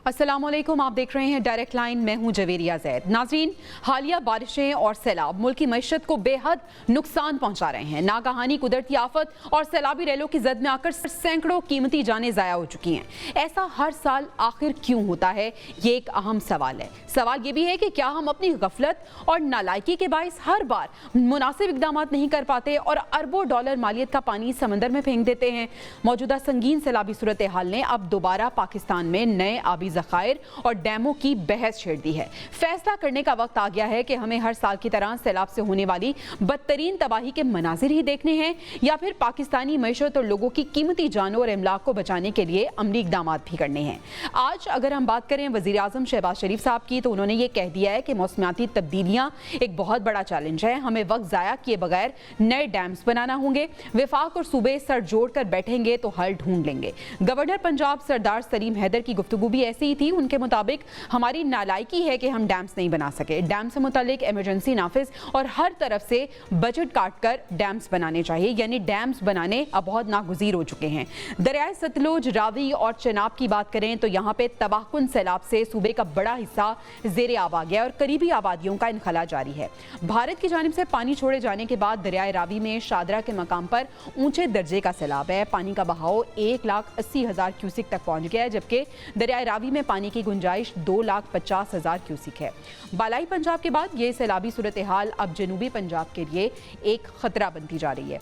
अस्सलामुअलैकुम, आप देख रहे हैं डायरेक्ट लाइन। मैं हूं जवेरिया ज़ैद। नाज़रीन, हालिया बारिशें और सैलाब मुल्क की मईशत को बेहद नुकसान पहुंचा रहे हैं। नागहानी कुदरती आफत और सैलाबी रेलों की जद में आकर सैकड़ों कीमती जानें ज़ाया हो चुकी हैं। ऐसा हर साल आखिर क्यों होता है, ये एक अहम सवाल है। सवाल ये भी है कि क्या हम अपनी गफलत और नालायकी के बाइस हर बार मुनासिब इकदाम नहीं कर पाते और अरबों डॉलर मालियत का पानी समंदर में फेंक देते हैं। मौजूदा संगीन सैलाबी सूरत हाल ने अब दोबारा पाकिस्तान में नए आबी ज़खायर और डैमों की बहस छेड़ दी है। फैसला करने का वक्त आ गया है कि हमें हर साल की तरह सैलाब से होने वाली बदतरीन तबाही के मनाजिर ही देखने हैं या फिर पाकिस्तानी मईशत और लोगों की कीमती जानों और इमलाक को बचाने के लिए अमली इकदाम भी करने हैं। आज अगर हम बात करें वज़ीर आज़म शहबाज शरीफ साहब की, तो उन्होंने ये कह दिया है कि मौसमियाती तब्दीलियाँ एक बहुत बड़ा चैलेंज है। हमें वक्त ज़ाया किए बगैर नए डैम्स बनाना होंगे। वफाक और सूबे सर जोड़ कर बैठेंगे तो हल ढूंढ लेंगे। गवर्नर पंजाब सरदार सलीम हैदर की गुफ्तगू भी ऐसी ही थी। उनके मुताबिक हमारी नालायकी है कि हम डैम्स नहीं बना सके। डैम से मुतालिक इमरजेंसी नाफिज और हर तरफ से बजट काट कर डैम्स बनाने चाहिए, यानी डैम्स बनाने अब बहुत नागुज़ीर हो चुके हैं। दरियाए सतलुज, रावी और चनाब की बात करें तो यहाँ पे तबाहकुन सैलाब से सूबे का बड़ा हिस्सा ज़ेरे आब आ गया और करीबी आबादियों का इनखला जारी है। भारत की जानिब से पानी छोड़े जाने के बाद दरियाए रावी में शादरा के मकाम पर ऊंचे दर्जे का सैलाब है। पानी का बहाव 1,80,000 क्यूसिक तक पहुंच गया है, जबकि दरियाए रावी में पानी की गुंजाइश 2,50,000 क्यूसिक है। बालाई पंजाब के बाद ये सैलाबी सूरत हाल अब जनूबी पंजाब के लिए एक खतरा बनती जा रही है।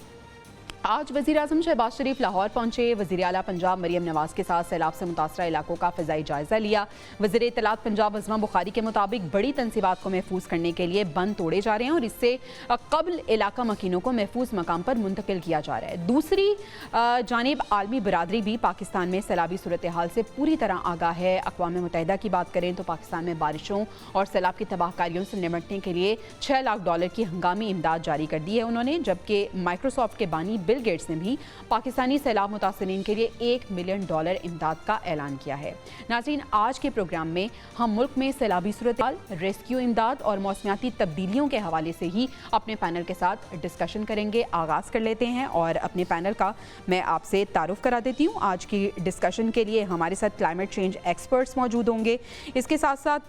आज वज़ीर आज़म शहबाज शरीफ लाहौर पहुंचे। वज़ीर आला पंजाब मरियम नवाज़ के साथ सैलाब से मुतासरा इलाकों का फ़िज़ाई जायज़ा लिया। वज़ीर इत्तलात पंजाब अज़मा बुखारी के मुताबिक बड़ी तनसीबात को महफूज करने के लिए बंद तोड़े जा रहे हैं और इससे कबल इलाका मकीनों को महफूज मकाम पर मुंतकिल किया जा रहा है। दूसरी जानिब आलमी बरादरी भी पाकिस्तान में सैलाबी सूरत हाल से पूरी तरह आगाह है। अक़वाम मुत्तहिदा की बात करें तो पाकिस्तान में बारिशों और सैलाब की तबाहकारियों से निपटने के लिए $6 लाख की हंगामी इमदाद जारी कर दी है उन्होंने, जबकि माइक्रोसॉफ्ट के बानी बिल गेट्स ने भी पाकिस्तानी सैलाब मुतासिरीन के लिए $1 मिलियन इमदाद का ऐलान किया है। नाज़रीन, आज के प्रोग्राम में हम मुल्क में सैलाबी सूरत-ए-हाल, रेस्क्यू इमदाद और मौसमियाती तब्दीलियों के हवाले से ही अपने पैनल के साथ डिस्कशन करेंगे। आगाज़ कर लेते हैं और अपने पैनल का मैं आपसे तारुफ करा देती हूँ। आज की डिस्कशन के लिए हमारे साथ क्लाइमेट चेंज एक्सपर्ट्स मौजूद होंगे। इसके साथ साथ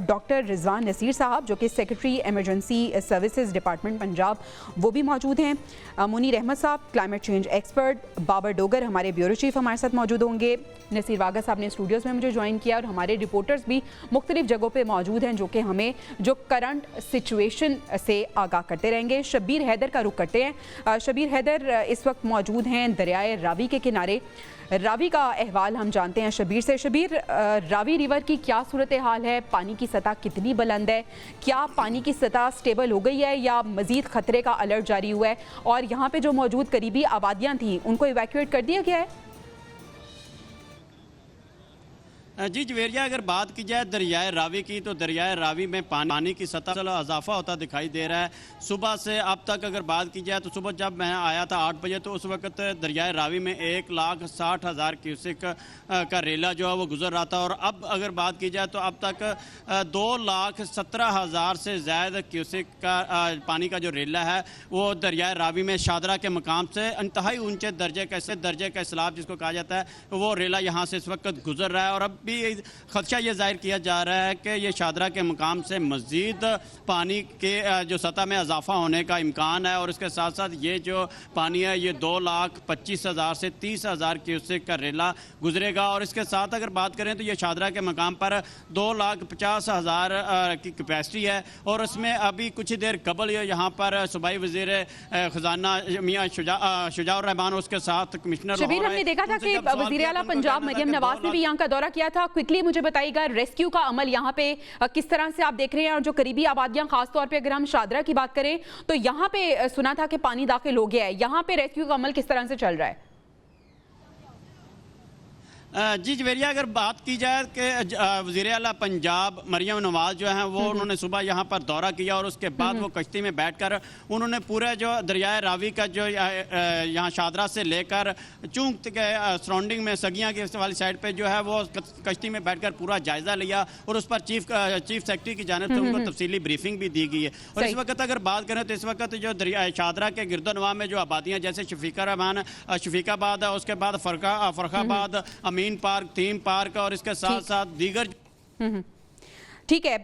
डॉक्टर रिजवान नसीर साहब जो कि secretary emergency services department Punjab, वो भी मौजूद हैं। Munir Ahmed sahab climate change expert. Babar Dogar हमारे ब्यूरो चीफ हमारे साथ मौजूद होंगे। नसीर वागा साहब ने स्टूडियोज़ में मुझे ज्वाइन किया और हमारे रिपोर्टर्स भी मुख्तलिफ जगहों पे मौजूद हैं जो कि हमें जो करंट सिचुएशन से आगाह करते रहेंगे। शबीर हैदर का रुख करते हैं। शबीर हैदर इस वक्त मौजूद हैं दरियाए रावी के किनारे। रावी का अहवाल हम जानते हैं शबीर से। शबीर, रावी रिवर की क्या सूरत हाल है? पानी की सतह कितनी बुलंद है? क्या पानी की सतह स्टेबल हो गई है या मज़ीद ख़तरे का अलर्ट जारी हुआ है? और यहाँ पे जो मौजूद करीबी आबादियाँ थीं उनको इवैक्यूएट कर दिया गया है? जी जवेरिया, अगर बात की जाए दरियाए रावी की तो दरियाए रावी में पानी की सतह में इजाफा होता दिखाई दे रहा है। सुबह से अब तक अगर बात की जाए तो सुबह जब मैं आया था 8 बजे तो उस वक्त दरियाए रावी में 1,60,000 क्यूसिक का रेला जो है वो गुजर रहा था और अब अगर बात की जाए तो अब तक 2,17,000 से ज़्यादा क्यूसिक का पानी का जो रेला है वो दरियाए रावी में शादरा के मकाम से इंतहाई ऊँचे दर्जे का सैलाब जिसको कहा जाता है वो रेला यहाँ से इस वक्त गुजर रहा है। और अब भी खदशा ये जाहिर किया जा रहा है कि ये शादरा के मकाम से मज़ीद पानी के जो सतह में इजाफा होने का इम्कान है और इसके साथ साथ ये जो पानी है ये 2,25,000 से 30,000 क्यूसेक का रेला गुजरेगा। और इसके साथ अगर बात करें तो ये शादरा के मकाम पर 2,50,000 की कैपेसिटी है और उसमें अभी कुछ ही देर कबल यहाँ पर सूबाई वज़ीर ख़जाना मियाँ शुजाउर रहमान उसके साथ कमिश्नर शबीर, हमने देखा था कि वज़ीर आला पंजाब मरियम नवाज़ ने भी यहाँ का दौरा किया था। क्विकली मुझे बताइएगा रेस्क्यू का अमल यहाँ पे किस तरह से आप देख रहे हैं और जो करीबी आबादियां, खासतौर पे अगर हम शादरा की बात करें तो यहाँ पे सुना था कि पानी दाखिल हो गया है, यहाँ पे रेस्क्यू का अमल किस तरह से चल रहा है? जी जवेरिया, अगर बात की जाए कि वज़ीर आला पंजाब मरियम नवाज़ जो हैं वो उन्होंने सुबह यहाँ पर दौरा किया और उसके बाद वो कश्ती में बैठकर उन्होंने पूरे जो दरियाए रावी का जो यहाँ शादरा से लेकर चूंक के सराउंडिंग में सगियाँ की वाली साइड पे जो है वो कश्ती में बैठकर पूरा जायज़ा लिया और उस पर चीफ सेक्रेटरी की जानिब से उनको तफसीली ब्रीफिंग भी दी गई है। और इस वक्त अगर बात करें तो इस वक्त जो दरिया शादरा के गिरदोनवा में जो आबादियाँ जैसे शफीकाबाद है, उसके बाद फरखाबाद, ग्रामीण पार्क, थीम पार्क और इसके साथ साथ दीगर। ठीक है,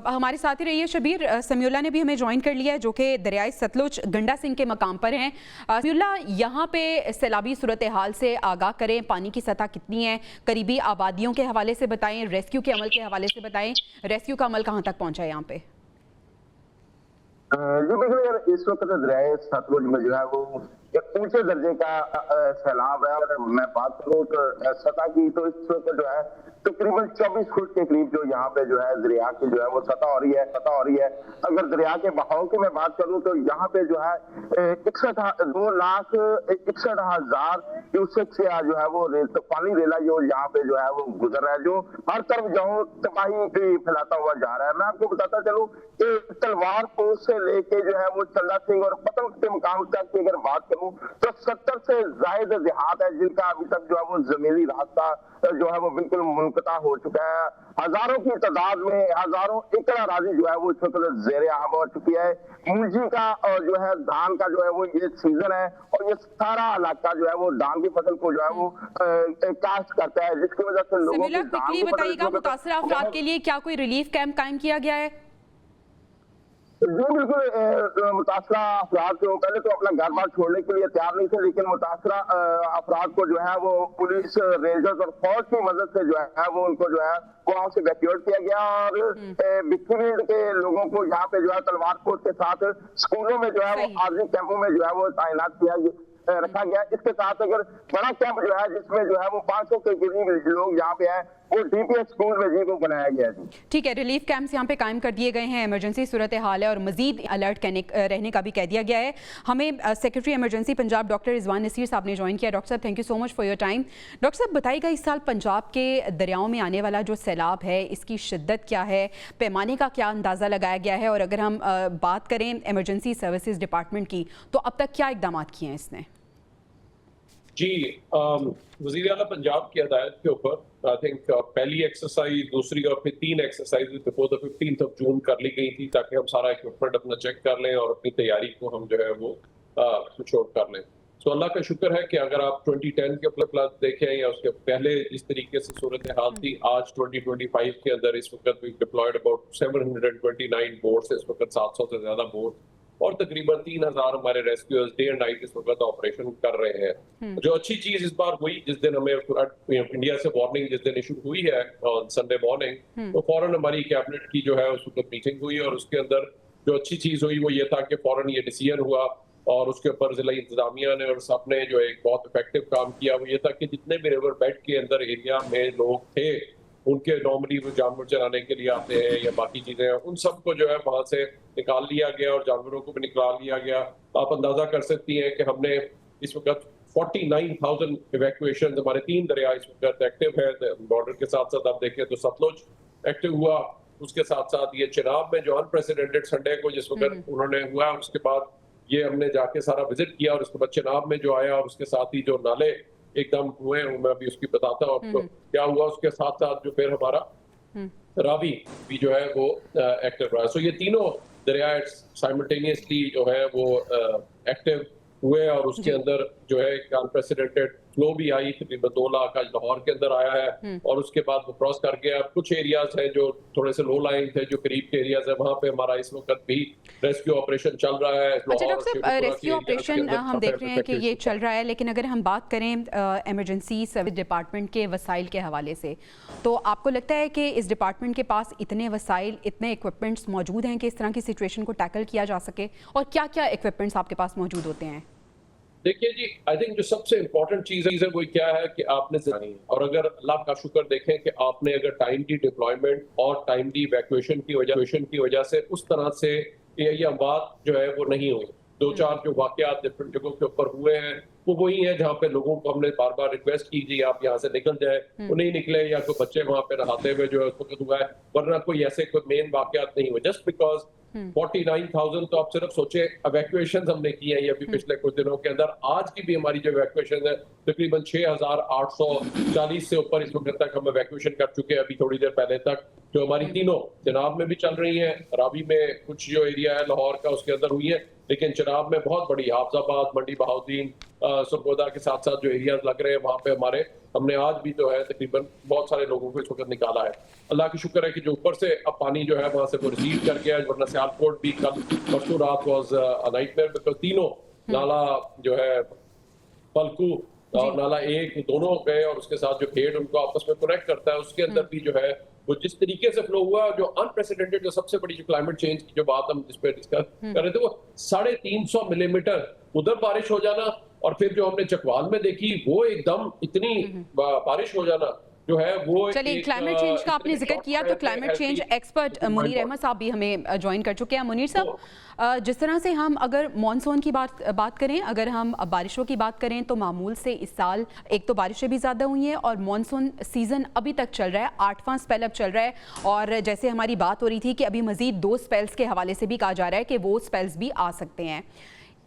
हमारे साथ ही रहिए शबीर। समीउल्लाह ने भी हमें ज्वाइन कर लिया है जो कि दरियाए सतलुज गंडा सिंह के मकाम पर हैं। समीउल्लाह, यहाँ पे सैलाबी सूरत हाल से आगाह करें, पानी की सतह कितनी है, करीबी आबादियों के हवाले से बताएं, रेस्क्यू के अमल के हवाले से बताएं, रेस्क्यू का अमल कहाँ तक पहुँचा है यहाँ पे? जी बिल्कुल, इस वक्त दरियाए सतलुज में जो है वो एक ऊंचे दर्जे का सैलाब है। और मैं बात करूँ तो सतह की, तो इस वक्त जो है तकरीबन 24 फुट के करीब जो यहाँ पे जो है दरिया की जो है वो सतह हो रही है। अगर दरिया के बहाव की मैं बात करूँ तो यहाँ पे जो है 2,61,000 क्यूसेक से जो है वो पानी रेला जो यहाँ पे जो है वो गुजर रहा है, जो हर तरफ जो तबाही फैलाता हुआ जा रहा है। मैं आपको बताता चलूँ कि तलवार पोस्ट से लेके जो है वो चंदा सिंह और पतंग के मुकाम तक की अगर बात करूँ तो 70 से ज्यादा देहात है जिनका अभी तक जो है वो जमीनी रास्ता जो है वो बिल्कुल मुनक़ता हो चुका है। हजारों की तादाद में हजारों एकड़ अराज़ी जो है वो इस वक्त ज़ेरे आब हो चुकी है। मूंजी का और जो है धान का जो है वो ये सीजन है और ये सारा इलाका जो है वो धान की फसल को जो है वो काश्त करता है, जिसकी वजह से लोगों को क्विकली बताइएगा, मुतासरा अफराद के लिए क्या कोई रिलीफ कैंप कायम किया गया है? जी बिल्कुल, मुतासरा अफराद को पहले तो अपना घर बार छोड़ने के लिए तैयार नहीं थे, लेकिन मुतासरा अफराद को जो है वो पुलिस, रेंजर्स और फौज की मदद से जो है वो उनको जो है वहां से वैक्यूएट किया गया। और बिखरीड के लोगों को यहाँ पे जो है तलवार कोट के साथ स्कूलों में जो है वो आर्मी कैंपों में जो है वो तैनात रखा गया। इसके साथ अगर बड़ा कैंप जो है जिसमें जो है वो 500 के करीब लोग यहाँ पे हैं, वो डीपीएस स्कूल में जी को बनाया गया है। ठीक है, रिलीफ कैंप्स यहाँ पे कायम कर दिए गए हैं, इमरजेंसी सूरत हाल है और मजीद अलर्ट रहने का भी कह दिया गया है। हमें secretary emergency Punjab doctor Rizwan Naseer sahab ने ज्वाइन किया। Doctor sahab, thank you so much for your time. Doctor sahab, बताइएगा इस साल पंजाब के दरियाओं में आने वाला जो सैलाब है इसकी शिद्दत क्या है, पैमाने का क्या अंदाज़ा लगाया गया है, और अगर हम बात करें इमरजेंसी सर्विसेज डिपार्टमेंट की तो अब तक क्या इकदाम किए हैं इसने? जी, वज़ीर आला पंजाब की हदायत के ऊपर आई थिंक पहली एक्सरसाइज, दूसरी और फिर 3 exercise before the 15th of June कर ली गई थी ताकि हम सारा इक्विपमेंट अपना चेक कर लें और अपनी तैयारी को हम जो है वो शोर कर लें। तो अल्लाह का शुक्र है कि अगर आप 2010 के प्लस देखें या उसके पहले जिस तरीके से सूरत हाल थी, आज 2025 के अंदर इस वक्त वी डिप्लॉयड अबाउट 729 बोट्स, इस वक्त 700 से ज्यादा बोट और तकरीबन 3000 हमारे रेस्क्यूअर्स डे एंड नाइट इस वक्त ऑपरेशन कर रहे हैं। जो अच्छी चीज इस बार हुई, जिस दिन हमें इंडिया से वार्निंग जिस दिन इशू हुई है ऑन संडे मॉर्निंग, तो फौरन हमारी कैबिनेट की जो है उस वक्त मीटिंग हुई और उसके अंदर जो अच्छी चीज हुई वो ये था कि फौरन ये डिसीजन हुआ और उसके ऊपर जिला इंतजामिया ने और सब ने जो एक बहुत इफेक्टिव काम किया वो ये था कि जितने भी रिवर बेड के अंदर एरिया में लोग थे, उनके नॉर्मली वो जानवर चराने के लिए आते हैं या बाकी चीजें हैं, उन सबको जो है वहां से निकाल लिया गया और जानवरों को भी निकाल लिया गया। आप अंदाजा कर सकती हैं कि हमने इस वक्त 49,000 इवैक्यूएशन, हमारे 3 दरिया इस वक्त एक्टिव है। बॉर्डर के साथ साथ आप देखें तो सतलुज एक्टिव हुआ, उसके साथ साथ ये चिनाब में जो अनप्रेसिडेंटेड संडे को जिस वक्त उन्होंने हुआ, उसके बाद ये हमने जाके सारा विजिट किया और उसके बाद चिनाब में जो आया और उसके साथ ही जो नाले एकदम हुए, मैं अभी उसकी बताता हूँ आपको क्या हुआ। उसके साथ साथ जो फिर हमारा रावी भी जो है वो एक्टिव रहा। सो ये तीनों दरिया साइमल्टेनियसली जो है वो एक्टिव हुए और उसके अंदर जो है एक अनप्रेसिडेंटेड फ्लो भी आई, तकरीबन 2 लाख आज लाहौर के अंदर आया है और उसके बाद वो क्रॉस कर गया। कुछ एरियाज हैं जो थोड़े से लो लाइन थे, जो करीब के एरियाज है, वहां पे हमारा इस वक्त भी रेस्क्यू ऑपरेशन चल रहा है। अच्छा डॉक्टर साहब, रेस्क्यू ऑपरेशन हम देख रहे हैं कि ये चल रहा है, लेकिन अगर हम बात करें इमरजेंसी सर्विस डिपार्टमेंट के वसाइल के हवाले से, तो आपको लगता है कि इस डिपार्टमेंट के पास इतने वसाइल, इतने इक्विपमेंट्स मौजूद हैं कि इस तरह की सिचुएशन को टैकल किया जा सके, और क्या क्या इक्विपमेंट्स आपके पास मौजूद होते हैं? देखिए जी, आई थिंक जो सबसे इम्पोर्टेंट चीज है वो क्या है कि आपने और अगर अल्लाह का शुक्र देखें कि आपने अगर टाइमली डिप्लॉयमेंट और टाइमली इवैक्यूएशन की वजह से उस तरह से ये बात जो है वो नहीं हुई। 2-4 जो वाकयात डिफरेंट जगहों के ऊपर हुए हैं वो वही है जहाँ पे लोगों को हमने बार बार रिक्वेस्ट की जी आप यहाँ से निकल जाए, वो नहीं निकले, या कोई बच्चे वहाँ पे नहाते हुए जो है उस वक्त हुआ है, वरना कोई ऐसे कोई मेन वाकयात नहीं हुए। जस्ट बिकॉज 49,000 तो आप सिर्फ सोचे इवैक्यूएशन हमने की है ये अभी पिछले कुछ दिनों के अंदर। आज की भी हमारी जो इवैक्यूएशन है तकरीबन 6,840 से ऊपर इस वक्त तक हम इवैक्यूएशन कर चुके हैं। अभी थोड़ी देर पहले तक जो हमारी तीनों जनाब में भी चल रही है, रावी में कुछ जो एरिया है लाहौर का उसके अंदर हुई है, لیکن چناب میں بہت بڑی حافظ آباد، منڈی بہاؤدین، سرگودا کے ساتھ ساتھ جو ایریاز لگ رہے ہیں وہاں پہ ہم نے آج بھی جو ہے تقریباً بہت سارے لوگوں کو اس وقت نکالا ہے. اللہ کی شکر ہے کہ جو اوپر سے اب پانی جو ہے وہاں سے وہ ریسیو کر گیا ہے، ورنہ سیالکوٹ بھی کل پرسوں رات واز نائٹ میئر، بیکاز تینوں نالا جو ہے پلکو اور نالا ایک دونوں گئے، اور اس کے ساتھ جو کھیڑ ان کو آپس میں کنیکٹ کرتا ہے اس کے اندر بھی جو ہے وہ جس طریقے سے فلو ہوا، جو انپریسیڈنٹڈ، جو سب سے بڑی جو کلائمیٹ چینج کی جو بات ہم جس پہ ڈسکس کر رہے تھے، وہ 350 ملی میٹر ادھر بارش ہو جانا، اور پھر جو ہم نے چکوال میں دیکھی وہ ایک دم اتنی بارش ہو جانا جو ہے وہ. چلیے کلائمیٹ چینج کا آپ نے ذکر کیا تو climate change expert Munir Ahmed sahab بھی ہمیں جوائن کر چکے ہیں. منیر صاحب، جس طرح سے ہم اگر مانسون کی بات کریں، اگر ہم بارشوں کی بات کریں تو معمول سے اس سال ایک تو بارشیں بھی زیادہ ہوئی ہیں اور مانسون سیزن ابھی تک چل رہا ہے، 8واں سپیل اب چل رہا ہے، اور جیسے ہماری بات ہو رہی تھی کہ ابھی مزید 2 سپیلز کے حوالے سے بھی کہا جا رہا ہے کہ وہ سپیلز بھی آ سکتے ہیں.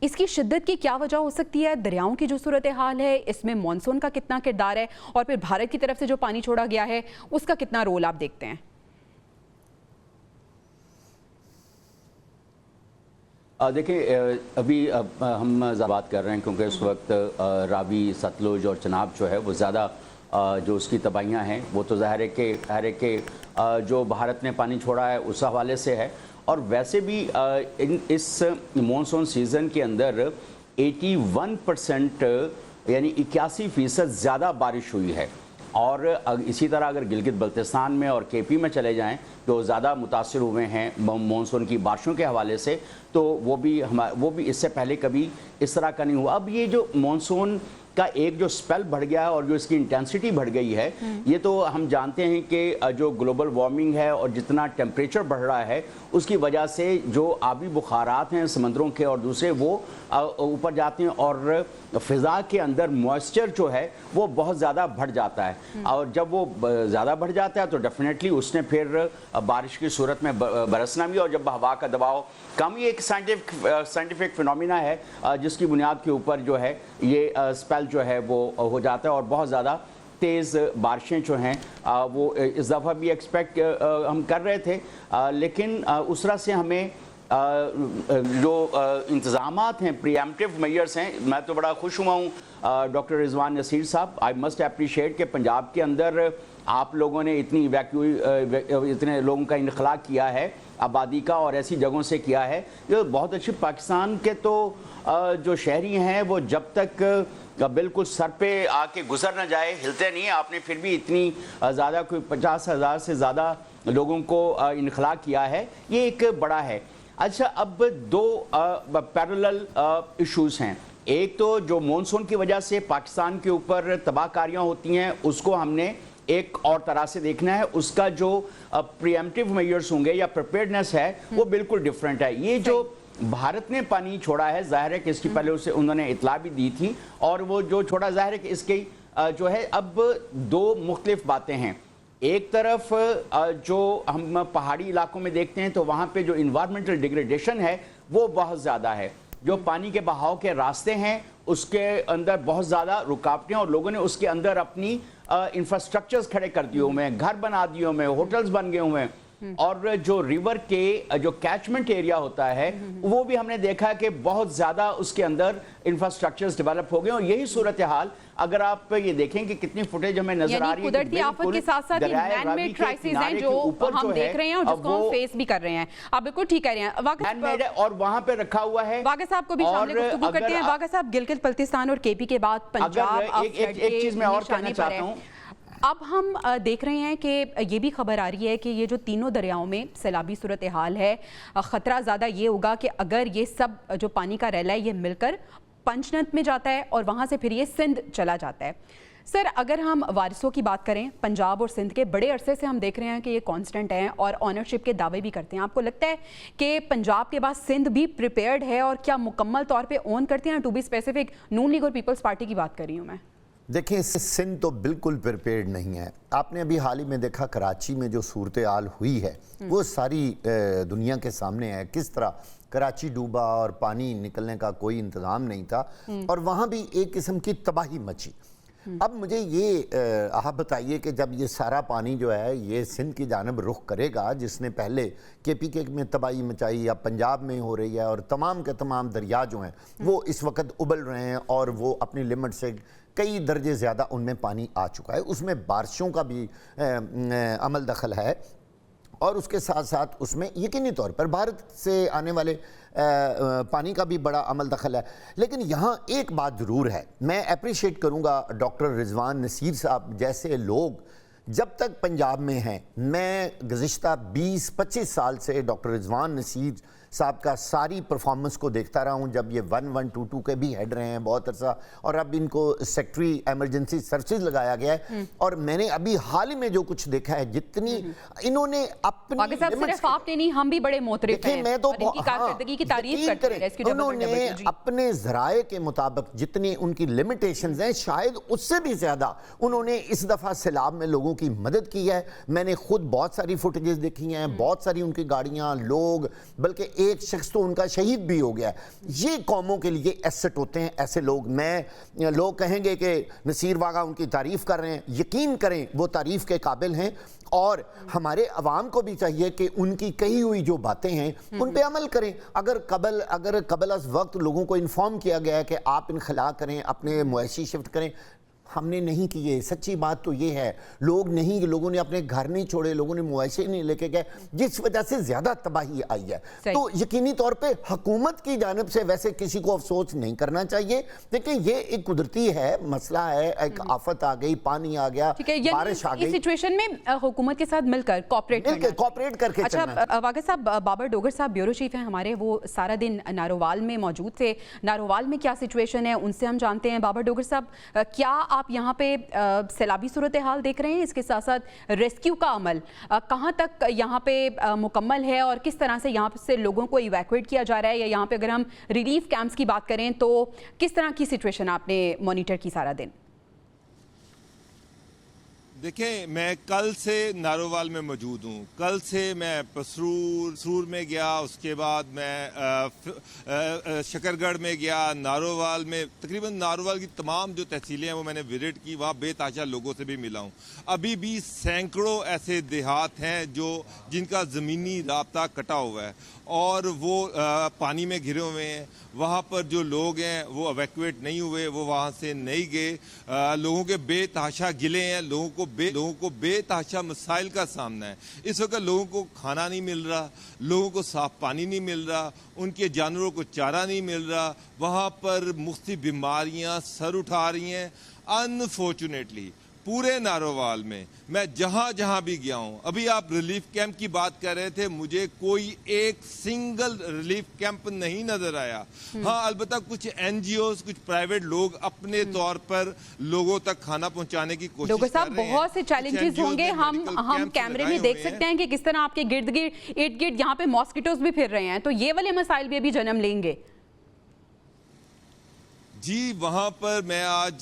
اس کی شدت کی کیا وجہ ہو سکتی ہے؟ دریاؤں کی جو صورتحال ہے اس میں مانسون کا کتنا کردار ہے، اور پھر بھارت کی طرف سے جو پانی چھوڑا گیا ہے اس کا کتنا رول آپ دیکھتے ہیں؟ دیکھیں، ابھی ہم بات کر رہے ہیں کیونکہ اس وقت راوی، ستلج اور چناب جو ہے وہ زیادہ جو اس کی تباہیاں ہیں وہ تو ظاہر ہے کہ جو بھارت نے پانی چھوڑا ہے اس حوالے سے ہے. اور ویسے بھی اس مانسون سیزن کے اندر 81% یعنی 81% زیادہ بارش ہوئی ہے. اور اسی طرح اگر گلگت بلتستان میں اور کے پی میں چلے جائیں جو زیادہ متاثر ہوئے ہیں مانسون کی بارشوں کے حوالے سے، تو وہ بھی اس سے پہلے کبھی اس طرح کا نہیں ہوا. اب یہ جو مانسون کا ایک جو سپیل بڑھ گیا ہے اور جو اس کی انٹینسٹی بڑھ گئی ہے، یہ تو ہم جانتے ہیں کہ جو گلوبل وارمنگ ہے اور جتنا ٹیمپریچر بڑھ رہا ہے اس کی وجہ سے جو آبی بخارات ہیں سمندروں کے اور دوسرے وہ اوپر جاتے ہیں، اور فضا کے اندر موئسچر جو ہے وہ بہت زیادہ بڑھ جاتا ہے. اور جب وہ زیادہ بڑھ جاتا ہے تو ڈیفینیٹلی اس نے پھر بارش کی صورت میں برسنا بھی، اور جب ہوا کا دباؤ کم، یہ ایک سائنٹیفک فینومینا ہے جس کی بنیاد کے اوپر جو ہے یہ سپیل جو ہے وہ ہو جاتا ہے. اور بہت زیادہ تیز بارشیں جو ہیں وہ اس دفعہ بھی ایکسپیکٹ ہم کر رہے تھے، لیکن اس طرح سے ہمیں جو انتظامات ہیں، پری ایمپٹیو میئرز ہیں. میں تو بڑا خوش ہوا ہوں ڈاکٹر رضوان نصیر صاحب، آئی مسٹ اپریشیٹ کہ پنجاب کے اندر آپ لوگوں نے اتنے لوگوں کا انخلا کیا ہے آبادی کا، اور ایسی جگہوں سے کیا ہے جو بہت اچھی. پاکستان کے تو جو شہری ہیں وہ جب تک بالکل سر پہ آ کے گزر نہ جائے ہلتے نہیں ہیں. آپ نے پھر بھی اتنی زیادہ، کوئی 50,000 سے زیادہ لوگوں کو انخلا کیا ہے، یہ ایک بڑا ہے. اچھا، اب 2 پیرلل ایشوز ہیں. ایک تو جو مانسون کی وجہ سے پاکستان کے اوپر تباہ کاریاں ہوتی ہیں اس کو ہم نے ایک اور طرح سے دیکھنا ہے. اس کا جو پری ایمپٹیو میئرز ہوں گے یا پریپیئرڈنس ہے وہ بالکل ڈیفرنٹ ہے. یہ جو بھارت نے پانی چھوڑا ہے، ظاہر ہے کہ اس کی پہلے اسے انہوں نے اطلاع بھی دی تھی، اور وہ جو چھوڑا ظاہر ہے کہ اس کی جو ہے اب 2 مختلف باتیں ہیں. ایک طرف جو ہم پہاڑی علاقوں میں دیکھتے ہیں تو وہاں پہ جو انوائرمنٹل ڈیگریڈیشن ہے وہ بہت زیادہ ہے. جو پانی کے بہاؤ کے راستے ہیں اس کے اندر بہت زیادہ رکاوٹیں، اور لوگوں نے اس کے اندر اپنی انفراسٹرکچرز کھڑے کر دیے ہوئے ہیں، گھر بنا دیے ہوئے ہیں، ہوٹلز بن گئے ہوئے ہیں. اور جو ریور کے جو کیچمنٹ ایریا ہوتا ہے وہ بھی ہم نے دیکھا کہ بہت زیادہ اس کے اندر انفراسٹرکچرز ڈیولپ ہو گئے. اور یہی صورتحال اگر آپ یہ دیکھیں کہ کتنی فوٹیج ہمیں نظر آ رہی ہے، قدرتی آفت کے ساتھ ساتھ یہ مین میڈ کرائسس ہیں جو ہم دیکھ رہے ہیں اور جس کو ہم فیس بھی کر رہے ہیں. آپ بالکل ٹھیک کہہ رہے ہیں. اور وہاں پہ رکھا ہوا ہے. واقع صاحب کو بھی شامل گفتگو کرتے ہیں. واقع صاحب، گلگت بلتستان اور کے پی کے بعد پنجاب ایک چیز میں اور کہنا چاہتا ہوں. اب ہم دیکھ رہے ہیں کہ یہ بھی خبر آ رہی ہے کہ یہ جو تینوں دریاؤں میں سیلابی صورتحال ہے، خطرہ زیادہ یہ ہوگا کہ اگر یہ سب جو پانی کا ریلا ہے یہ مل کر پنجنت میں جاتا ہے اور وہاں سے پھر یہ سندھ چلا جاتا ہے. سر، اگر ہم وارثوں کی بات کریں، پنجاب اور سندھ کے بڑے عرصے سے ہم دیکھ رہے ہیں کہ یہ کانسٹنٹ ہیں اور آنرشپ کے دعوے بھی کرتے ہیں. آپ کو لگتا ہے کہ پنجاب کے بعد سندھ بھی پریپیئرڈ ہے، اور کیا مکمل طور پہ اون کرتے ہیں؟ To be specific Noon League اور پیپلز پارٹی کی بات کر رہی ہوں میں. دیکھیں، سندھ تو بالکل پریپیئرڈ نہیں ہے. آپ نے ابھی حال ہی میں دیکھا کراچی میں جو صورتحال ہوئی ہے وہ ساری دنیا کے سامنے ہے. کس طرح کراچی ڈوبا اور پانی نکلنے کا کوئی انتظام نہیں تھا، اور وہاں بھی ایک قسم کی تباہی مچی. अब मुझे ये आप बताइए कि जब ये सारा पानी जो है ये सिंध की जानब रुख करेगा, जिसने पहले KPK में तबाही मचाई, या पंजाब में हो रही है, और तमाम के तमाम दरिया जो हैं वो इस वक्त उबल रहे हैं और वो अपनी लिमिट से कई दर्जे ज़्यादा उनमें पानी आ चुका है। उसमें बारिशों का भी अमल दखल है, और उसके साथ साथ उसमें यकीनी तौर पर भारत से आने वाले पानी का भी बड़ा अमल दखल है। लेकिन यहाँ एक बात ज़रूर है, मैं अप्रिशिएट करूँगा डॉक्टर रिजवान नसीर साहब जैसे लोग जब तक पंजाब में हैं। मैं गुज़िश्ता 20-25 साल से डॉक्टर रिजवान नसीर साहब का सारी परफॉर्मेंस को देखता रहा हूँ, जब ये 1122 के भी हेड रहे हैं बहुत अरसा, और अब इनको सेक्रेटरी एमरजेंसी सर्विसेज लगाया गया है। और मैंने अभी हाल ही में जो कुछ देखा है, जितनी इन्होंने अपनी सिर्फ आपने नहीं, हम भी बड़े मोहतरफ हैं, मैं तो और इनकी कारकर्दगी की तारीफ करते हैं रेस्क्यू उन्होंने अपने ज़राए के मुताबिक जितनी उनकी लिमिटेशंस हैं, शायद उससे भी ज़्यादा उन्होंने इस दफ़ा सैलाब में लोगों की मदद की है। मैंने खुद बहुत सारी फुटेजेस देखी हैं, बहुत सारी उनकी गाड़ियाँ, लोग, बल्कि एक शख्स तो उनका शहीद भी हो गया। ये कौमों के लिए एसेट होते हैं ऐसे लोग। लोग कहेंगे कि नसीर वागा उनकी तारीफ कर रहे हैं, यकीन करें वो तारीफ के काबिल हैं, और हमारे अवाम को भी चाहिए कि उनकी कही हुई जो बातें हैं उन पे अमल करें। अगर कबल अज़ वक्त लोगों को इन्फॉर्म किया गया है कि आप इनखला करें, अपने मुआशी शिफ्ट करें, हमने नहीं किए। सच्ची बात तो ये है, लोगों ने अपने घर नहीं छोड़े, लोगों ने मुआशे नहीं लेके गए, जिस वजह से ज्यादा तबाही आई है। तो यकीनी तौर पे हुकूमत की जानिब से वैसे किसी को अफसोस नहीं करना चाहिए, लेकिन ये एक कुदरती है मसला है, एक आफत आ गई, पानी आ गया, बारिश आ गई। इस सिचुएशन में हुकूमत के साथ मिलकर कॉपरेट करके अच्छा, वागा साहब, बाबर डोगर साहब ब्यूरो चीफ हैं हमारे, वो सारा दिन नारोवाल में मौजूद थे। नारोवाल में क्या सिचुएशन है उनसे हम जानते हैं। बाबर डोगर साहब, क्या आप यहाँ पे सैलाबी सूरत हाल देख रहे हैं, इसके साथ साथ रेस्क्यू का अमल कहाँ तक यहाँ पे मुकम्मल है, और किस तरह से यहाँ से लोगों को इवैक्यूएट किया जा रहा है, या यहाँ पे अगर हम रिलीफ कैंप्स की बात करें तो किस तरह की सिचुएशन आपने मॉनिटर की सारा दिन? देखें, मैं कल से नारोवाल में मौजूद हूँ। कल से मैं पसरूर में गया, उसके बाद मैं शकरगढ़ में गया, नारोवाल में, तकरीबन नारोवाल की तमाम जो तहसीलें हैं वो मैंने विजिट की, वहाँ बेताशा लोगों से भी मिला हूँ। अभी भी सैकड़ों ऐसे देहात हैं जिनका ज़मीनी राब्ता कटा हुआ है और वो पानी में घिरे हुए हैं। वहाँ पर जो लोग हैं वो एवैक्यूएट नहीं हुए, वो वहाँ से नहीं गए। लोगों के बेतहाशा गिले हैं, लोगों को बेतहाशा मसाइल का सामना है। इस वक्त लोगों को खाना नहीं मिल रहा, लोगों को साफ पानी नहीं मिल रहा, उनके जानवरों को चारा नहीं मिल रहा। वहाँ पर मुख्तलिफ बीमारियाँ सर उठा रही हैं। अनफॉर्चुनेटली पूरे नारोवाल में मैं जहां भी गया हूं, अभी आप रिलीफ कैंप की बात कर रहे थे, मुझे कोई एक सिंगल रिलीफ कैंप नहीं नजर आया। हाँ, अलबत्ता कुछ NGOs, कुछ प्राइवेट लोग अपने तौर पर लोगों तक खाना पहुंचाने की कोशिश कर रहे हैं। बहुत से चैलेंजेस होंगे, हम कैमरे में देख सकते हैं कि किस तरह आपके इर्द गिर्द यहाँ पे मॉस्किटोज भी फिर रहे हैं, तो ये वाले मसाइल भी अभी जन्म लेंगे। जी, वहाँ पर मैं आज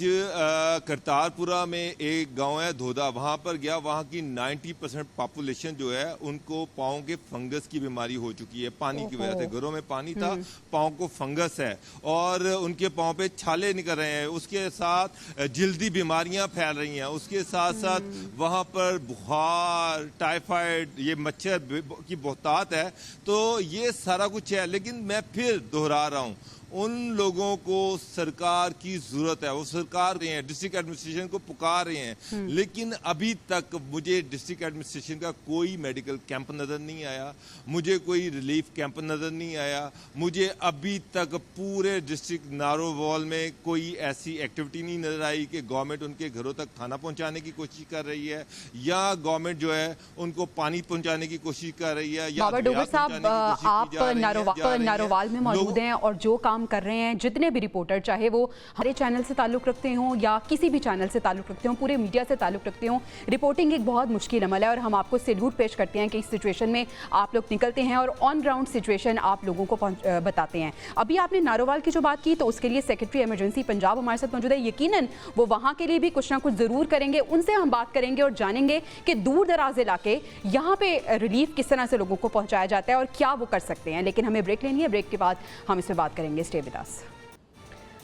करतारपुरा में एक गांव है धोदा, वहाँ पर गया। वहाँ की 90% पॉपुलेशन जो है उनको पाँव के फंगस की बीमारी हो चुकी है। पानी की वजह से, घरों में पानी था, पाँव को फंगस है और उनके पाँव पे छाले निकल रहे हैं। उसके साथ जल्दी बीमारियाँ फैल रही हैं। उसके साथ साथ वहाँ पर बुखार, टाइफाइड, ये मच्छर की बहुतात है। तो ये सारा कुछ है, लेकिन मैं फिर दोहरा रहा हूँ, उन लोगों को सरकार की जरूरत है। वो सरकार रहे हैं, डिस्ट्रिक्ट एडमिनिस्ट्रेशन को पुकार रहे हैं, लेकिन अभी तक मुझे डिस्ट्रिक्ट एडमिनिस्ट्रेशन का कोई मेडिकल कैंप नजर नहीं आया, मुझे कोई रिलीफ कैंप नजर नहीं आया। मुझे अभी तक पूरे डिस्ट्रिक्ट नारोवाल में कोई ऐसी एक्टिविटी नहीं नजर आई कि गवर्नमेंट उनके घरों तक खाना पहुंचाने की कोशिश कर रही है, या गवर्नमेंट जो है उनको पानी पहुंचाने की कोशिश कर रही है। या डोगर साहब, आप नारोवाल में मौजूद हैं और जो काम कर रहे हैं, जितने भी रिपोर्टर, चाहे वो हमारे चैनल से ताल्लुक रखते हों या किसी भी चैनल से ताल्लुक रखते हों, पूरे मीडिया से ताल्लुक रखते हों, रिपोर्टिंग एक बहुत मुश्किल अमल है और हम आपको सैल्यूट पेश करते हैं कि इस सिचुएशन में आप लोग निकलते हैं और ऑन ग्राउंड सिचुएशन आप लोगों को बताते हैं। अभी आपने नारोवाल की जो बात की, तो उसके लिए सेक्रेटरी इमरजेंसी पंजाब हमारे साथ मौजूद है। यकीनन वो वहाँ के लिए भी कुछ ना कुछ ज़रूर करेंगे, उनसे हम बात करेंगे और जानेंगे कि दूर दराज इलाके यहाँ पे रिलीफ किस तरह से लोगों को पहुँचाया जाता है और क्या वो कर सकते हैं। लेकिन हमें ब्रेक लेनी है, ब्रेक के बाद हम इस पर बात करेंगे। Stay with us.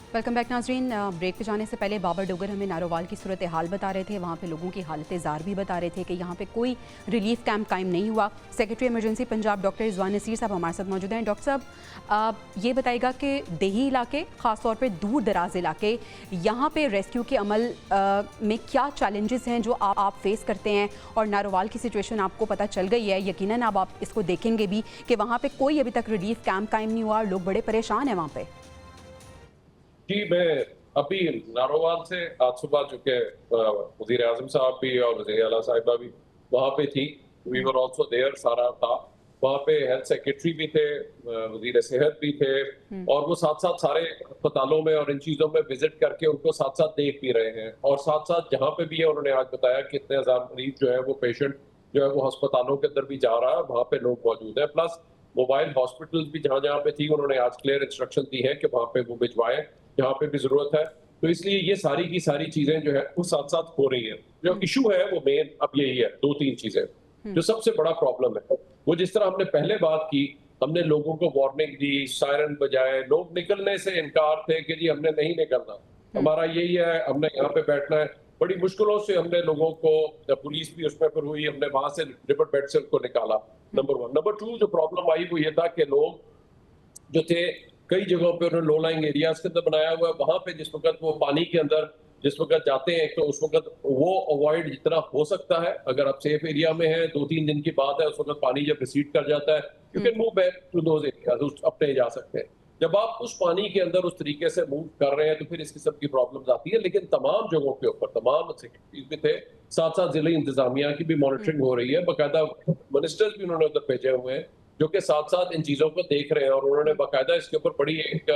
Welcome back नाजरीन। ब्रेक पे जाने से पहले बाबर डोगर हमें नारोवाल की सूरत हाल बता रहे थे, वहाँ पे लोगों की हालत ज़ार भी बता रहे थे कि यहाँ पे कोई रिलीफ कैंप कायम नहीं हुआ। Secretary emergency Punjab doctor Rizwan Naseer sahab हमारे साथ मौजूद हैं। डॉक्टर साहब, ये बताइएगा कि देही इलाके, ख़ास तौर पे दूर दराज इलाके, यहाँ पे रेस्क्यू के अमल में क्या चैलेंजेस हैं जो आप फेस करते हैं? और नारोवाल की सिचुएशन आपको पता चल गई है, यकीनन अब आप इसको देखेंगे भी कि वहाँ पे कोई अभी तक रिलीफ कैंप कायम नहीं हुआ और लोग बड़े परेशान हैं वहाँ पे। जी, मैं अभी नारोवाल से आज सुबह चुके वजीर आजम साहब भी और वजीर आला साहिबा भी वहाँ पे थी। वी वर ऑल्सो देयर, सारा था वहाँ पे। हेल्थ सेक्रेटरी भी थे, वजीर सेहत भी थे, और वो साथ साथ सारे अस्पतालों में और इन चीज़ों में विजिट करके उनको साथ साथ देख भी रहे हैं। और साथ साथ जहाँ पे भी है उन्होंने आज बताया कि इतने हजार मरीज जो है वो पेशेंट जो है वो अस्पतालों के अंदर भी जा रहा है, वहाँ पे लोग मौजूद है। प्लस मोबाइल हॉस्पिटल्स भी जहाँ जहाँ पे थी उन्होंने आज क्लियर इंस्ट्रक्शन दी है कि वहाँ पे वो भिजवाएं जहाँ पे भी जरूरत है। तो इसलिए ये सारी की सारी चीजें जो है वो साथ साथ हो रही है। जो इशू है वो मेन अब यही है, 2-3 चीजें जो सबसे बड़ा प्रॉब्लम है। वो जिस तरह हमने पहले बात की, हमने लोगों को वार्निंग दी, सायरन बजाए, लोग निकलने से इनकार थे कि जी हमने नहीं निकलना, हमारा यही है, हमने यहाँ पे बैठना है। बड़ी मुश्किलों से हमने लोगों को, पुलिस भी उसमें पर हुई, हमने वहां से रिवर बेड से उनको निकाला। नंबर 1। नंबर 2 जो प्रॉब्लम आई वो ये था कि लोग जो थे कई जगहों पे उन्होंने लो लाइंग एरियाज के अंदर बनाया हुआ है, वहां पे जिस वक्त वो पानी के अंदर जिस वक्त जाते हैं तो उस वक्त वो अवॉइड जितना हो सकता है, अगर आप सेफ एरिया में हैं, 2-3 दिन की बात है, उस वक्त पानी जब रिसीड कर जाता है you can move back to those areas, अपने जा सकते हैं। जब आप उस पानी के अंदर उस तरीके से मूव कर रहे हैं तो फिर इस किस्म की प्रॉब्लम्स आती है। लेकिन तमाम जगहों के ऊपर तमाम सेक्रेटरीज भी थे, साथ साथ जिले इंतजामिया की भी मॉनिटरिंग हो रही है, बाकायदा मिनिस्टर्स भी उन्होंने उधर भेजे हुए हैं जो कि साथ साथ इन चीजों को देख रहे हैं, और उन्होंने बाकायदा इसके ऊपर बड़ी एक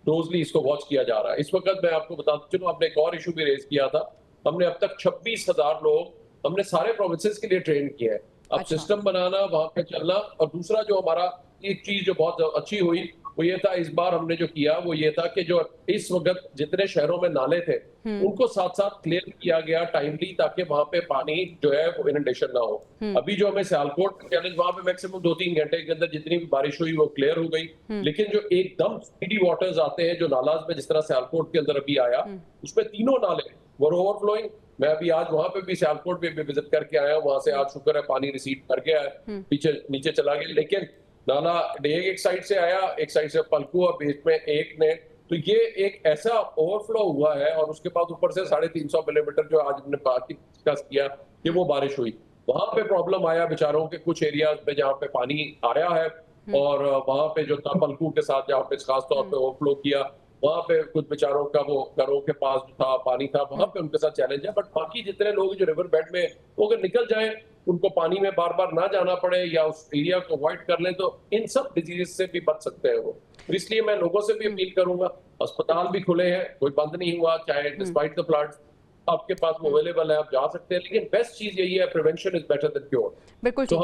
क्लोजली इसको वॉच किया जा रहा है। इस वक्त मैं आपको बताता चलूं, आपने एक और इशू भी रेज किया था, हमने अब तक 26,000 लोग हमने सारे प्रोविंसेस के लिए ट्रेन किए हैं। अब सिस्टम बनाना, वहां पे चलना, और दूसरा जो हमारा एक चीज जो बहुत अच्छी हुई वो ये था, इस बार हमने जो किया वो ये था कि जो इस वक्त जितने शहरों में नाले थे उनको साथ साथ क्लियर किया गया टाइमली, ताकि वहां पे पानी जो है वो इनंडेशन ना हो। अभी जो हमें सियालकोट चैलेंज, वहां पे मैक्सिमम 2-3 घंटे के अंदर जितनी भी बारिश हुई वो क्लियर हो गई। लेकिन जो एकदम स्पीडी वाटर्स आते हैं जो नालाज में, जिस तरह सियालकोट के अंदर अभी आया, उसमें तीनों नाले वो ओवरफ्लोइंग। मैं अभी आज वहां पे भी सियालकोट पे भी विजिट करके आया, वहां से आज शुक्र है पानी रिसीड कर गया है, पीछे नीचे चला गया। लेकिन नाला एक साइड से आया, एक साइड से पलकू और बीच में एक ने, तो ये एक ऐसा ओवरफ्लो हुआ है। और उसके बाद ऊपर से 350 मिलीमीटर जो आज हमने बात डिस्कस किया कि वो बारिश हुई, वहां पे प्रॉब्लम आया बेचारों के कुछ एरियाज पे जहाँ पे पानी आया है, और वहां पे जो था पलकू के साथ जहाँ पे खास तौर पे ओवरफ्लो किया, वहां पे कुछ बेचारों का वो घरों के पास जो था पानी था, वहां पे उनके साथ चैलेंज है। बट बाकी जितने लोग जो रिवर बेड में वो अगर निकल जाएं, उनको पानी में बार बार ना जाना पड़े या उस एरिया को अवॉइड कर लें, तो इन सब डिजीज से भी बच सकते हैं वो। तो इसलिए मैं लोगों से भी अपील करूंगा, अस्पताल भी खुले हैं, कोई बंद नहीं हुआ, चाहे डिस्पाइट द फ्लड्स आपके पास वो अवेलेबल है, आप जा सकते हैं। लेकिन बेस्ट चीज यही है, prevention is better than cure. बिल्कुल तो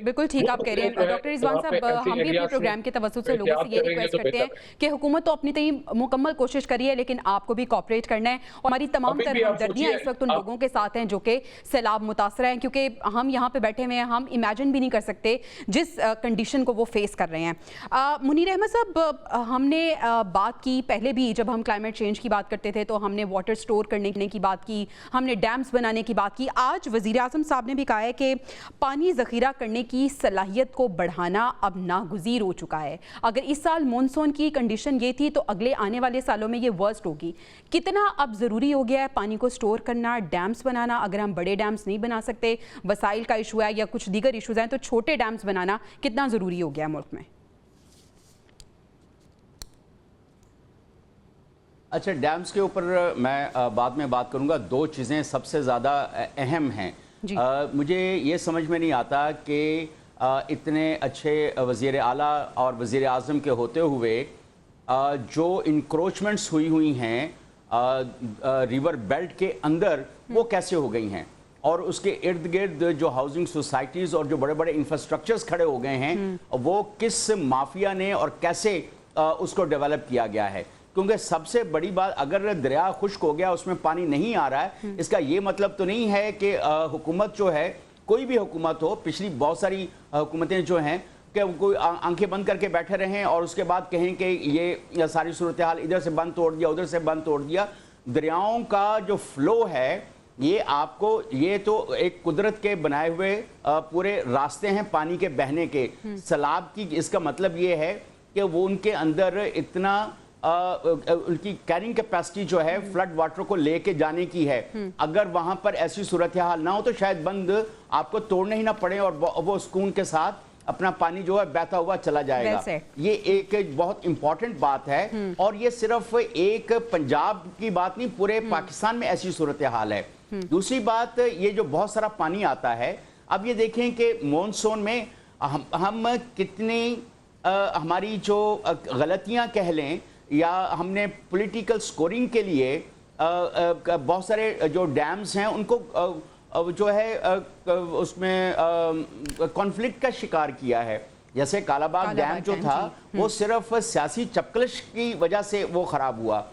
बिल्कुल ठीक आप कह रहे हैं डॉक्टर रिजवान साहब। हम भी अपने प्रोग्राम के तवज्जुह से लोगों से ये रिक्वेस्ट करते हैं कि हुकूमत तो अपनी मुकम्मल कोशिश करी है, लेकिन आपको भी कोऑपरेट करना है। और हमारी तमाम तरह हमदर्दियां इस वक्त उन लोगों के साथ हैं जो कि सैलाब मुतासर हैं, क्योंकि हम यहाँ पे बैठे हुए हैं, हम इमेजिन भी नहीं कर सकते जिस कंडीशन को वो फेस कर रहे हैं। मुनीर अहमद साहब, हमने बात की पहले भी, जब हम क्लाइमेट चेंज की बात करते थे तो हमने वाटर स्टोर करने की बात की, हमने डैम्स बनाने की बात की। आज वज़ीर आज़म साहब ने भी कहा है कि पानी ज़ख़ीरा करने की सलाहियत को बढ़ाना अब नागुज़ीर हो चुका है। अगर इस साल मॉनसून की कंडीशन ये थी तो अगले आने वाले सालों में ये वर्स्ट होगी। कितना अब ज़रूरी हो गया है पानी को स्टोर करना, डैम्स बनाना? अगर हम बड़े डैम्स नहीं बना सकते, वसाइल का इशू है या कुछ दीगर इशूज़ हैं, तो छोटे डैम्स बनाना कितना ज़रूरी हो गया है मुल्क में? अच्छा, डैम्स के ऊपर मैं बाद में बात करूंगा। 2 चीज़ें सबसे ज़्यादा अहम हैं। मुझे ये समझ में नहीं आता कि इतने अच्छे वज़ीर आला और वज़ीर आज़म के होते हुए जो इंक्रोचमेंट्स हुई हैं रिवर बेल्ट के अंदर, वो कैसे हो गई हैं, और उसके इर्द गिर्द जो हाउसिंग सोसाइटीज़ और जो बड़े बड़े इंफ्रास्ट्रक्चर्स खड़े हो गए हैं, वो किस माफिया ने और कैसे उसको डेवलप किया गया है। क्योंकि सबसे बड़ी बात, अगर दरिया खुश्क हो गया, उसमें पानी नहीं आ रहा है, इसका ये मतलब तो नहीं है कि हुकूमत जो है, कोई भी हुकूमत हो, पिछली बहुत सारी हुकूमतें जो हैं कि कोई आंखें बंद करके बैठे रहें और उसके बाद कहें कि ये सारी सूरत हाल इधर से बंद तोड़ दिया, उधर से बंद तोड़ दिया। दरियाओं का जो फ्लो है ये आपको, ये तो एक कुदरत के बनाए हुए पूरे रास्ते हैं पानी के बहने के। सैलाब की इसका मतलब ये है कि वो उनके अंदर इतना उनकी कैरिंग कैपेसिटी जो है फ्लड वाटर को लेके जाने की है। अगर वहां पर ऐसी सूरत हाल ना हो तो शायद बंद आपको तोड़ने ही ना पड़े और वो सुकून के साथ अपना पानी जो है बहता हुआ चला जाएगा। ये एक बहुत इंपॉर्टेंट बात है और ये सिर्फ एक पंजाब की बात नहीं, पूरे पाकिस्तान में ऐसी सूरत हाल है। दूसरी बात, ये जो बहुत सारा पानी आता है, अब ये देखें कि मॉनसून में हम कितनी हमारी जो गलतियां कह लें या हमने पॉलिटिकल स्कोरिंग के लिए बहुत सारे जो डैम्स हैं उनको जो है उसमें कॉन्फ्लिक्ट का शिकार किया है। जैसे कालाबाग डैम जो था वो सिर्फ सियासी चपकलश की वजह से वो खराब हुआ,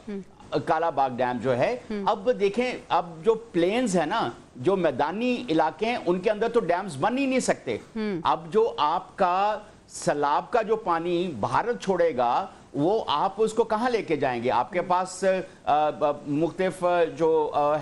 कालाबाग डैम जो है। अब देखें, अब जो प्लेन्स है ना, जो मैदानी इलाके हैं, उनके अंदर तो डैम्स बन ही नहीं सकते। अब जो आपका सैलाब का जो पानी भारत छोड़ेगा वो आप उसको कहाँ लेके जाएंगे? आपके पास मुख्तलिफ जो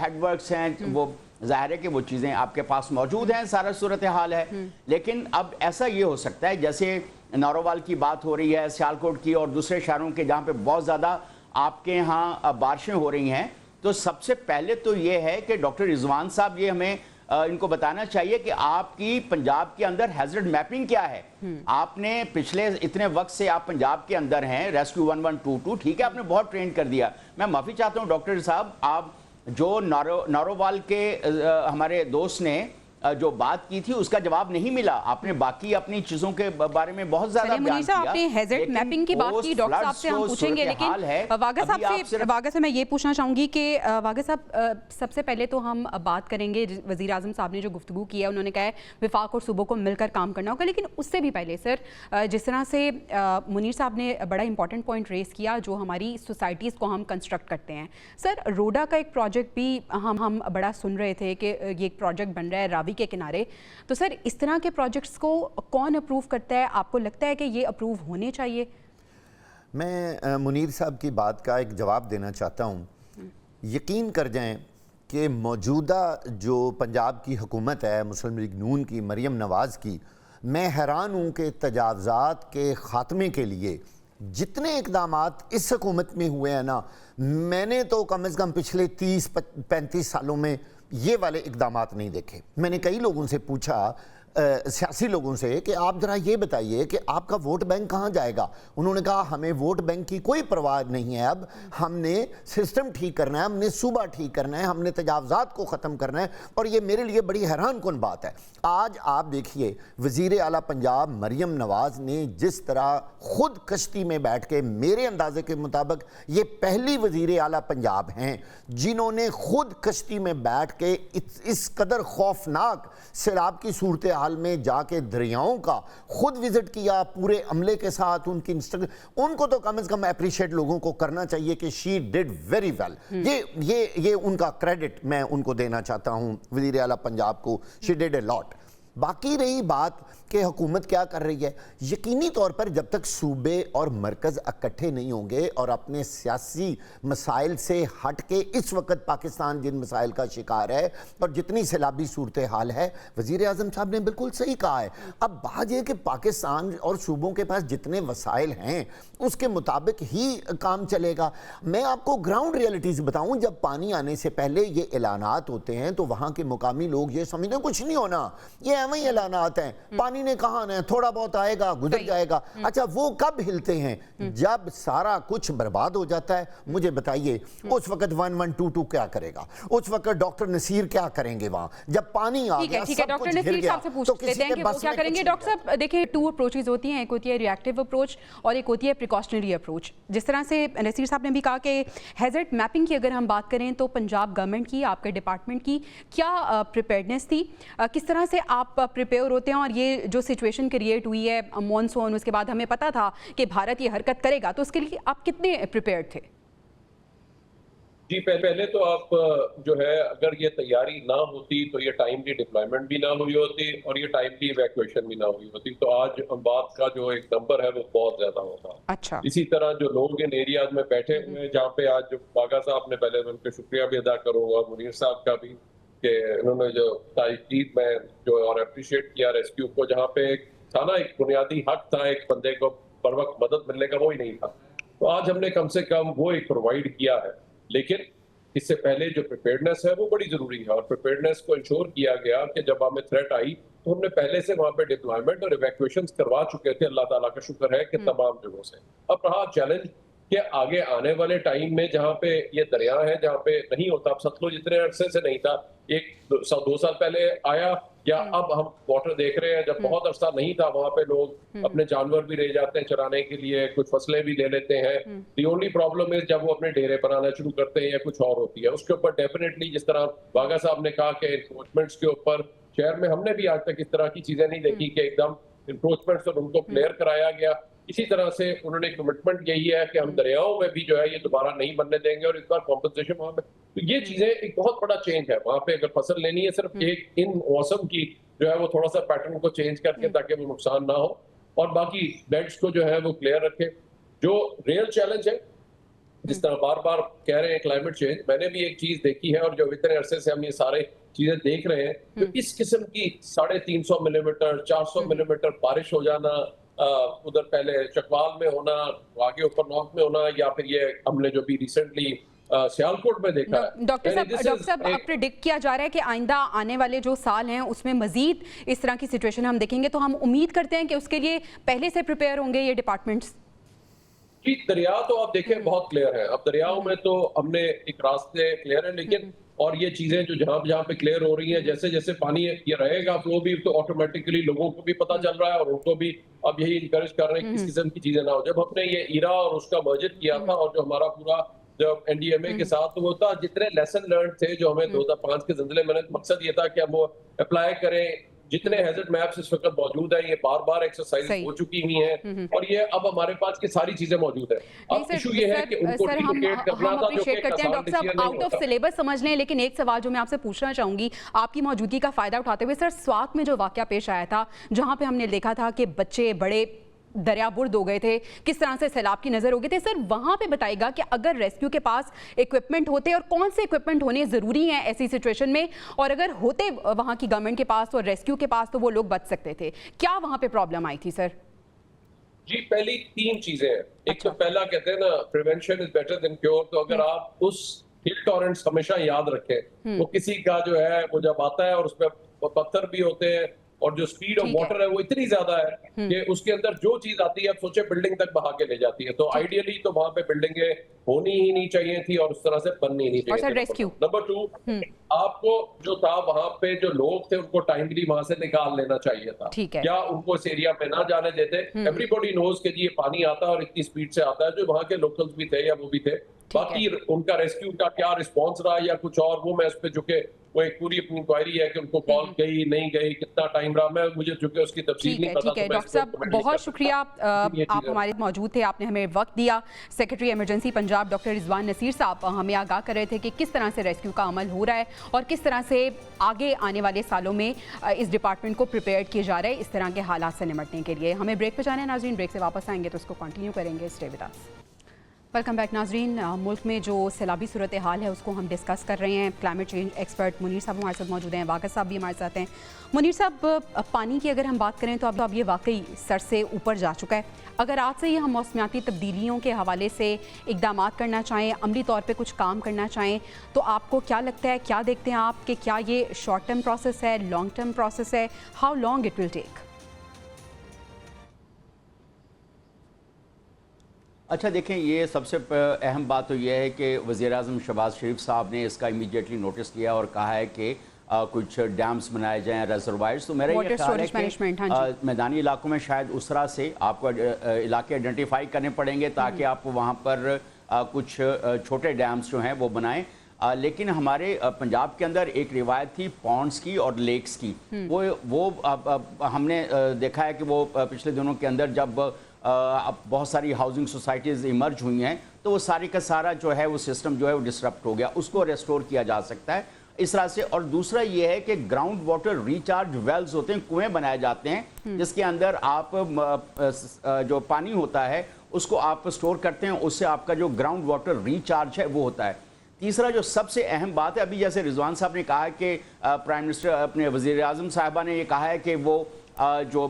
हेडवर्क्स हैं, वो जाहिर है कि वो चीज़ें आपके पास मौजूद हैं, सारा सूरत हाल है। लेकिन अब ऐसा ये हो सकता है, जैसे नारोवाल की बात हो रही है, सियालकोट की और दूसरे शहरों के जहाँ पे बहुत ज़्यादा आपके यहाँ बारिशें हो रही हैं, तो सबसे पहले तो ये है कि डॉक्टर रिजवान साहब ये हमें इनको बताना चाहिए कि आपकी पंजाब के अंदर हैजर्ड मैपिंग क्या है। आपने पिछले इतने वक्त से आप पंजाब के अंदर हैं, रेस्क्यू 1122, ठीक है, आपने बहुत ट्रेन कर दिया। मैं माफ़ी चाहता हूँ डॉक्टर साहब, आप जो नारोवाल के हमारे दोस्त ने जो बात की थी उसका जवाब नहीं मिला। आपने बाकी अपनी चीजों के बारे में बहुत ज्यादा बयान किया। आपने हैजर्ड मैपिंग की बात की, डॉक्टर साहब से हम पूछेंगे, लेकिन वागा से मैं ये पूछना चाहूंगी कि वागा साहब, सबसे पहले तो हम बात करेंगे, वजीर आजम साहब ने जो गुफ्तगू की है, उन्होंने कहा है विफाक और सूबों को मिलकर काम करना होगा। लेकिन उससे भी पहले सर, जिस तरह से मुनीर साहब ने बड़ा इंपॉर्टेंट पॉइंट रेस किया, जो हमारी सोसाइटीज़ को हम कंस्ट्रक्ट करते हैं। सर, रोडा का एक प्रोजेक्ट भी हम बड़ा सुन रहे थे कि ये एक प्रोजेक्ट बन रहा है रावी के किनारे। तो सर, इस तरह के प्रोजेक्ट्स को कौन अप्रूव करता है? आपको लगता है कि ये अप्रूव होने चाहिए? मैं मुनीर साहब की बात का एक जवाब देना चाहता हूँ। यकीन कर जाएं कि मौजूदा जो पंजाब की हुकूमत है, मुस्लिम लीग नून की, मरियम नवाज़ की, मैं हैरान हूँ कि तजावज़ात के ख़ात्मे के लिए जितने इक़दामात इस हुकूमत में हुए हैं ना, मैंने तो कम से कम पिछले 30-35 सालों में ये वाले इक़दामात नहीं देखे। मैंने कई लोगों से पूछा, सियासी लोगों से, कि आप ज़रा ये बताइए कि आपका वोट बैंक कहाँ जाएगा। उन्होंने कहा हमें वोट बैंक की कोई परवाह नहीं है, अब हमने सिस्टम ठीक करना है, हमने सूबा ठीक करना है, हमने तजावज़ात को ख़त्म करना है। और ये मेरे लिए बड़ी हैरान कुन बात है। आज आप देखिए, वज़ीर आला पंजाब मरियम नवाज़ ने जिस तरह ख़ुद कश्ती में बैठ के, मेरे अंदाजे के मुताबिक ये पहली वज़ीर आला पंजाब हैं जिन्होंने ख़ुद कश्ती में बैठ के इस कदर खौफनाक सैलाब की सूरत हाल में जाके दरियाओं का खुद विजिट किया पूरे अमले के साथ। उनको तो कम से कम अप्रिशिएट लोगों को करना चाहिए कि शी डिड वेरी वेल। ये उनका क्रेडिट मैं उनको देना चाहता हूं, वज़ीर आला पंजाब को। She did a lot. बाकी रही बात कि हुकूमत क्या कर रही है, यकीनी तौर पर जब तक सूबे और मरकज़ इकट्ठे नहीं होंगे और अपने सियासी मसाइल से हट के, इस वक्त पाकिस्तान जिन मसाइल का शिकार है और जितनी सैलाबी सूरत हाल है, वज़ीर आज़म साहब ने बिल्कुल सही कहा है। अब बात यह कि पाकिस्तान और सूबों के पास जितने वसाइल हैं उसके मुताबिक ही काम चलेगा। मैं आपको ग्राउंड रियलिटीज़ बताऊँ, जब पानी आने से पहले ये ऐलानात होते हैं तो वहाँ के मुकामी लोग ये समझते हैं कुछ नहीं होना, ये वही ऐलानात हैं, पानी ने कहा ना थोड़ा बहुत आएगा गुजर जाएगा। अच्छा, वो कब हिलते हैं? जब सारा कुछ बर्बाद हो जाता है। मुझे बताइए उस वक्त 1122 क्या करेगा, उस वक्त डॉक्टर नसीर क्या करेंगे वहां जब पानी आ गया? ठीक है, डॉक्टर नसीर साहब से पूछ लेते हैं कि वो क्या करेंगे। डॉक्टर साहब देखिए, 2 अप्रोचेज होती हैं, एक होती है रिएक्टिव अप्रोच और एक होती है प्रिकॉशनरी अप्रोच। जिस तरह से नसीर साहब ने भी कहा कि हैजर्ड मैपिंग की अगर हम बात करें तो पंजाब गवर्नमेंट की, आपके डिपार्टमेंट की क्या प्रिपेयर्डनेस थी, किस तरह से आप प्रिपेयर होते हैं? और ये जो सिचुएशन क्रिएट हुई है मॉनसून, उसके बाद हमें पता था कि भारत ये हरकत करेगा, तो उसके लिए आप कितने प्रिपेयर्ड थे? جی پہلے تو آپ جو ہے اگر یہ تیاری نہ ہوتی تو یہ ٹائملی ڈپلائمنٹ بھی نہ ہوئی ہوتی اور یہ ٹائملی ایویکویشن بھی نہ ہوئی ہوتی، تو آج اموات کا جو ایک نمبر ہے وہ بہت زیادہ ہوتا۔ اچھا، اسی طرح جو لوگ ان ایریاز میں بیٹھے ہوئے ہیں جہاں پہ آج باغا صاحب نے، پہلے ان کے شکریہ بھی ادا کروں گا، منیر صاحب کا بھی، کہ انہوں نے جو تاکید میں جو اور اپریشیٹ کیا ریسکیو کو، جہاں پہ ایک تھا نا ایک بنیادی حق تھا ایک بندے کو بر وقت مدد ملنے کا، وہ ہی نہیں تھا، تو آج ہم نے کم سے کم وہ ایک پرووائڈ کیا ہے۔ لیکن اس سے پہلے جو پریپیئرنس ہے وہ بڑی ضروری ہے، اور پریپیئرنس کو انشور کیا گیا کہ جب ہمیں تھریٹ آئی تو ہم نے پہلے سے وہاں پہ ڈپلائمنٹ اور ایویکویشنز کروا چکے تھے، اللہ تعالیٰ کا شکر ہے کہ تمام جگہوں سے۔ اب رہا چیلنج کہ آگے آنے والے ٹائم میں جہاں پہ یہ دریا ہے جہاں پہ نہیں ہوتا، اب ستلج اتنے عرصے سے نہیں تھا، ایک 2 سال پہلے آیا، یا اب ہم واٹر دیکھ رہے ہیں، جب بہت عرصہ نہیں تھا وہاں پہ لوگ اپنے جانور بھی لے جاتے ہیں چرانے کے لیے، کچھ فصلیں بھی لے لیتے ہیں۔ دی اونلی پرابلم ہے جب وہ اپنے ڈیرے بنانا شروع کرتے ہیں یا کچھ اور ہوتی ہے، اس کے اوپر ڈیفینیٹلی جس طرح باغا صاحب نے کہا کہ انکروچمنٹس کے اوپر شہر میں ہم نے بھی آج تک اس طرح کی چیزیں نہیں دیکھی کہ ایک دم انکروچمنٹس اور ان کو کلیئر کرایا گیا۔ اسی طرح سے انہوں نے کمٹمنٹ یہی ہے کہ ہم دریاؤں میں بھی جو ہے یہ دوبارہ نہیں بننے دیں گے، اور اس بار کمپنسیشن وہاں پہ، تو یہ چیزیں ایک بہت بڑا چینج ہے وہاں پہ۔ اگر فصل لینی ہے صرف ایک ان موسم کی جو ہے وہ تھوڑا سا پیٹرن کو چینج کر کے تاکہ وہ نقصان نہ ہو، اور باقی بیڈز کو جو ہے وہ کلیئر رکھے۔ جو ریئل چیلنج ہے جس طرح بار بار کہہ رہے ہیں کلائمیٹ چینج، میں نے بھی ایک چیز دیکھی ہے، اور جو اتنے عرصے سے ہم یہ سارے چیزیں دیکھ رہے ہیں، تو اس قسم کی 350 ملی میٹر 400 ملی میٹر بارش ہو جانا، ادھر پہلے چکوال میں ہونا، آگے اوپر نارتھ میں ہونا، یا پھر یہ ہم نے جو بھی ریسنٹلی سیالکوٹ میں دیکھا ہے۔ ڈاکٹر صاحب اب پریڈکٹ کیا جا رہا ہے کہ آئندہ آنے والے جو سال ہیں اس میں مزید اس طرح کی سچویشن ہم دیکھیں گے، تو ہم امید کرتے ہیں کہ اس کے لیے پہلے سے پریپیئر ہوں گے یہ ڈپارٹمنٹس؟ جی دریا تو آپ دیکھیں بہت کلیئر ہے، اب دریاؤں میں تو ہم نے ایک راستے کلیئر ہیں، لیکن اور یہ چیزیں جو جہاں پہ کلیئر ہو رہی ہیں، جیسے جیسے پانی یہ رہے گا فلو بھی، تو آٹومیٹکلی لوگوں کو بھی پتہ چل رہا ہے اور ان کو بھی اب یہی انکریج کر رہے ہیں کہ اس قسم کی چیزیں نہ ہو۔ جب ہم نے یہ ایرا اور اس کا مرجر کیا تھا، اور جو ہمارا پورا جب این ڈی ایم اے کے ساتھ وہ تھا، جتنے لیسن لرنڈ تھے جو ہمیں 2005 کے زلزلے میں، مقصد یہ تھا کہ ہم وہ اپلائی کریں۔ جتنے ہیزرڈ میپس اس وقت موجود ہیں، یہ بار بار ایکسرسائز ہو چکی ہوئی ہیں، اور یہ اب ہمارے پاس کی ساری چیزیں موجود ہیں۔ اب ایشو یہ ہے کہ ان کو ڈیلوکیٹ کرنا تھا، جو کہ ڈاکٹر صاحب آؤٹ آف سلیبس سمجھ لیں، لیکن ایک سوال جو میں آپ سے پوچھنا چاہوں گی آپ کی موجودگی کا فائدہ اٹھاتے ہوئے، سر سوات میں جو واقعہ پیش آیا تھا جہاں پہ ہم نے دیکھا تھا کہ بچے بڑے دریا برد ہو گئے تھے، کس طرح سے سیلاب کی نظر ہو گئے تھے، سر وہاں پہ بتائے گا کہ اگر ریسکیو کے پاس ایکوپمنٹ ہوتے اور کون سے ایکوپمنٹ ہونے ضروری ہیں ایسی سچویشن میں، اور اگر ہوتے وہاں کی گورنمنٹ کے پاس اور ریسکیو کے پاس تو وہ لوگ بچ سکتے تھے، کیا وہاں پہ پرابلم آئی تھی سر؟ جی پہلی 3 چیزیں ہیں۔ ایک تو پہلا کہتے ہیں نا prevention is better than cure, تو اگر آپ اس ہل ٹورنٹس ہمیشہ یاد رکھیں، وہ کسی کا جو ہے وہ جب آتا ہے اور اس پہ پتھر بھی ہوتے ہیں، اور جو سپیڈ آف واٹر ہے وہ اتنی زیادہ ہے کہ اس کے اندر جو چیز آتی ہے آپ سوچے بلڈنگ تک بہا کے لے جاتی ہے، تو آئیڈیلی تو وہاں پہ بلڈنگیں ہونی ہی نہیں چاہیے تھی اور اس طرح سے بننی ہی نہیں چاہیے تھی۔ نمبر 2، آپ کو جو تھا وہاں پہ جو لوگ تھے ان کو ٹائملی وہاں سے نکال لینا چاہیے تھا، یا ان کو اس ایریا میں نہ جانے دیتے۔ ایوری باڈی نوز کہ جی یہ پانی آتا ہے اور اتنی سپیڈ سے آتا ہے، جو وہاں کے لوکلز بھی تھے یا وہ بھی تھے۔ باقی ان کا ریسکیو کا کیا رسپانس رہا یا کچھ اور، وہ میں اس پہ جو کہ وہ ایک پوری اپنی انکوائری ہے کہ ان کو کال گئی نہیں گئی، کتنا ٹائم رہا، میں مجھے چونکہ اس کی تفصیل نہیں پتا۔ ٹھیک ہے ڈاکٹر صاحب بہت شکریہ، آپ ہمارے موجود تھے، آپ نے ہمیں وقت دیا۔ سیکرٹری ایمرجنسی پنجاب ڈاکٹر رضوان نصیر صاحب ہمیں آگاہ کر رہے تھے کہ کس طرح سے ریسکیو کا عمل ہو رہا ہے اور کس طرح سے آگے آنے والے سالوں میں اس ڈپارٹمنٹ کو پریپیئر کیے جا رہے ہیں اس طرح کے حالات سے نمٹنے کے لیے۔ ہمیں بریک پہ جانا ہے ناظرین، بریک سے واپس آئیں گے تو اس کو کنٹینیو کریں گے۔ Stay with us. Welcome back ناظرین، ملک میں جو سیلابی صورتحال ہے اس کو ہم ڈسکس کر رہے ہیں۔ کلائمیٹ چینج ایکسپرٹ منیر صاحب ہمارے ساتھ موجود ہیں، واقع صاحب بھی ہمارے ساتھ ہیں۔ منیر صاحب پانی کی اگر ہم بات کریں تو اب یہ واقعی سر سے اوپر جا چکا ہے، اگر آج سے یہ ہم موسمیاتی تبدیلیوں کے حوالے سے اقدامات کرنا چاہیں، عملی طور پہ کچھ کام کرنا چاہیں، تو آپ کو کیا لگتا ہے، کیا دیکھتے ہیں آپ کہ کیا یہ شارٹ ٹرم پروسیس ہے، لانگ ٹرم پروسیس ہے، ہاؤ لانگ اٹ ول ٹیک؟ اچھا دیکھیں، یہ سب سے اہم بات تو یہ ہے کہ وزیر اعظم شہباز شریف صاحب نے اس کا امیڈیٹلی نوٹس لیا اور کہا ہے کہ کچھ ڈیمز بنائے جائیں، ریزروائرز۔ تو میرا یہ خیال ہے کہ میدانی علاقوں میں شاید اس طرح سے آپ کو علاقے آئیڈینٹیفائی کرنے پڑیں گے تاکہ آپ وہاں پر کچھ چھوٹے ڈیمز جو ہیں وہ بنائیں۔ لیکن ہمارے پنجاب کے اندر ایک روایت تھی پونڈز کی اور لیکس کی، وہ ہم نے دیکھا ہے کہ وہ پچھلے دنوں کے اندر جب اب بہت ساری ہاؤسنگ سوسائٹیز ایمرج ہوئی ہیں، تو وہ سارے کا سارا جو ہے وہ سسٹم جو ہے وہ ڈسرپٹ ہو گیا، اس کو ریسٹور کیا جا سکتا ہے اس طرح سے۔ اور دوسرا یہ ہے کہ گراؤنڈ واٹر ریچارج ویلز ہوتے ہیں، کنویں بنائے جاتے ہیں جس کے اندر آپ جو پانی ہوتا ہے اس کو آپ سٹور کرتے ہیں، اس سے آپ کا جو گراؤنڈ واٹر ریچارج ہے وہ ہوتا ہے۔ تیسرا جو سب سے اہم بات ہے، ابھی جیسے رضوان صاحب نے کہا کہ پرائم منسٹر اپنے وزیر اعظم صاحبہ نے یہ کہا ہے کہ وہ جو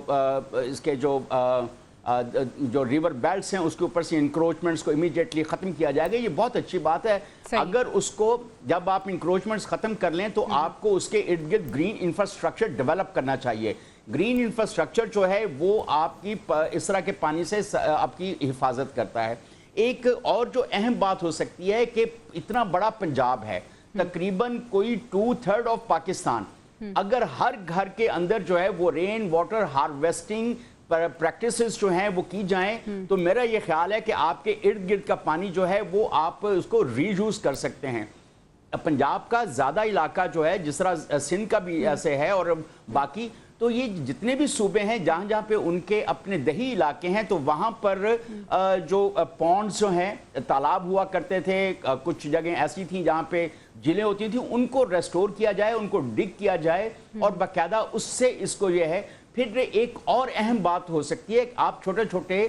اس کے جو ریور بیلٹس ہیں اس کے اوپر سے انکروچمنٹس کو امیڈیٹلی ختم کیا جائے گا، یہ بہت اچھی بات ہے۔ اگر اس کو جب آپ انکروچمنٹس ختم کر لیں تو آپ کو اس کے ارد گرد گرین انفراسٹرکچر ڈیولپ کرنا چاہیے۔ گرین انفراسٹرکچر جو ہے وہ آپ کی اس طرح کے پانی سے آپ کی حفاظت کرتا ہے۔ ایک اور جو اہم بات ہو سکتی ہے کہ اتنا بڑا پنجاب ہے، تقریباً کوئی 2/3 آف پاکستان، اگر ہر گھر کے اندر جو ہے وہ رین واٹر ہارویسٹنگ پریکٹسز جو ہیں وہ کی جائیں تو میرا یہ خیال ہے کہ آپ کے ارد گرد کا پانی جو ہے وہ آپ اس کو ری یوز کر سکتے ہیں۔ پنجاب کا زیادہ علاقہ جو ہے جس طرح سندھ کا بھی ایسے ہے اور باقی، تو یہ جتنے بھی صوبے ہیں جہاں جہاں پہ ان کے اپنے دیہی علاقے ہیں تو وہاں پر جو پونڈز جو ہیں تالاب ہوا کرتے تھے، کچھ جگہیں ایسی تھیں جہاں پہ جھیلیں ہوتی تھیں، ان کو ریسٹور کیا جائے، ان کو ڈگ کیا جائے اور باقاعدہ اس سے اس کو یہ ہے۔ پھر ایک اور اہم بات ہو سکتی ہے، آپ چھوٹے چھوٹے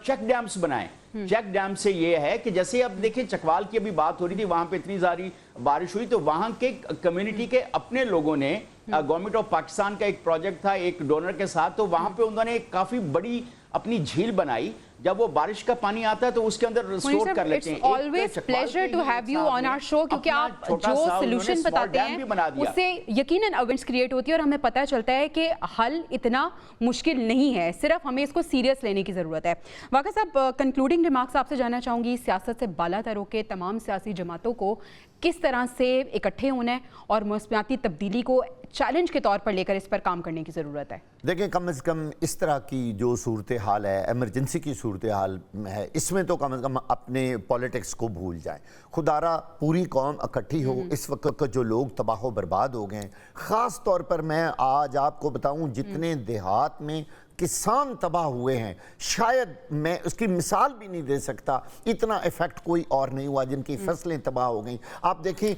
چیک ڈیمز بنائیں۔ چیک ڈیم سے یہ ہے کہ جیسے اب دیکھیں چکوال کی ابھی بات ہو رہی تھی، وہاں پہ اتنی ساری بارش ہوئی تو وہاں کے کمیونٹی کے اپنے لوگوں نے گورنمنٹ آف پاکستان کا ایک پروجیکٹ تھا ایک ڈونر کے ساتھ، تو وہاں پہ انہوں نے ایک کافی بڑی اپنی جھیل بنائی، جب وہ بارش کا پانی آتا ہے تو اس کے اندر ریسٹور کر لیتے ہیں۔ always pleasure to have you on our show کیونکہ آپ جو سلوشن بتاتے ہیں اس سے یقیناً اویئرنیس کریٹ ہوتی ہے اور ہمیں پتہ چلتا ہے کہ حل اتنا مشکل نہیں ہے، صرف ہمیں اس کو سیریس لینے کی ضرورت ہے۔ واقعہ صاحب کنکلوڈنگ ریمارکس آپ سے جاننا چاہوں گی، سیاست سے بالا تر ہو کے تمام سیاسی جماعتوں کو کس طرح سے اکٹھے ہونا ہے اور موسمیاتی تبدیلی کو چیلنج کے طور پر لے کر اس پر کام کرنے کی ضرورت ہے؟ دیکھیں کم از کم اس طرح کی جو صورتحال ہے، ایمرجنسی کی صورتحال ہے، اس میں تو کم از کم اپنے پولیٹکس کو بھول جائیں۔ خدارہ پوری قوم اکٹھی ہو۔ اس وقت جو لوگ تباہ و برباد ہو گئے ہیں، خاص طور پر میں آج آپ کو بتاؤں جتنے دیہات میں کسان تباہ ہوئے ہیں، شاید میں اس کی مثال بھی نہیں دے سکتا، اتنا ایفیکٹ کوئی اور نہیں ہوا جن کی فصلیں تباہ ہو گئیں۔ آپ دیکھیں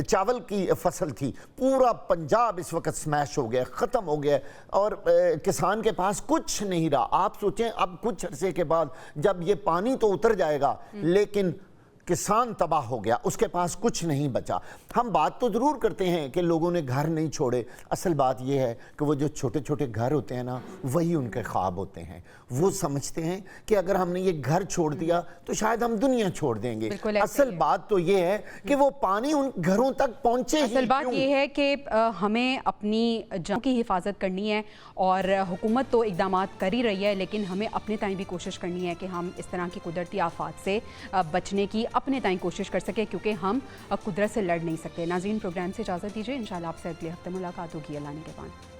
چاول کی فصل تھی، پورا پنجاب اس وقت سمیش ہو گیا، ختم ہو گیا اور کسان کے پاس کچھ نہیں رہا۔ آپ سوچیں اب کچھ عرصے کے بعد جب یہ پانی تو اتر جائے گا لیکن کسان تباہ ہو گیا، اس کے پاس کچھ نہیں بچا۔ ہم بات تو ضرور کرتے ہیں کہ لوگوں نے گھر نہیں چھوڑے، اصل بات یہ ہے کہ وہ جو چھوٹے چھوٹے گھر ہوتے ہیں نا وہی ان کے خواب ہوتے ہیں۔ وہ سمجھتے ہیں کہ اگر ہم نے یہ گھر چھوڑ دیا تو شاید ہم دنیا چھوڑ دیں گے۔ اصل بات تو یہ ہے کہ وہ پانی ان گھروں تک پہنچے ہی کیوں؟ اصل بات یہ ہے کہ ہمیں اپنی جانوں کی حفاظت کرنی ہے اور حکومت تو اقدامات کر ہی رہی ہے، لیکن ہمیں اپنے تائیں بھی کوشش کرنی ہے کہ ہم اس طرح کی قدرتی آفات سے بچنے کی اپنے تائیں کوشش کر سکے، کیونکہ ہم قدرت سے لڑ نہیں سکتے۔ ناظرین پروگرام سے اجازت دیجیے، انشاءاللہ آپ سے اگلے ہفتے ملاقات ہوگی۔ اللہ نگہبان۔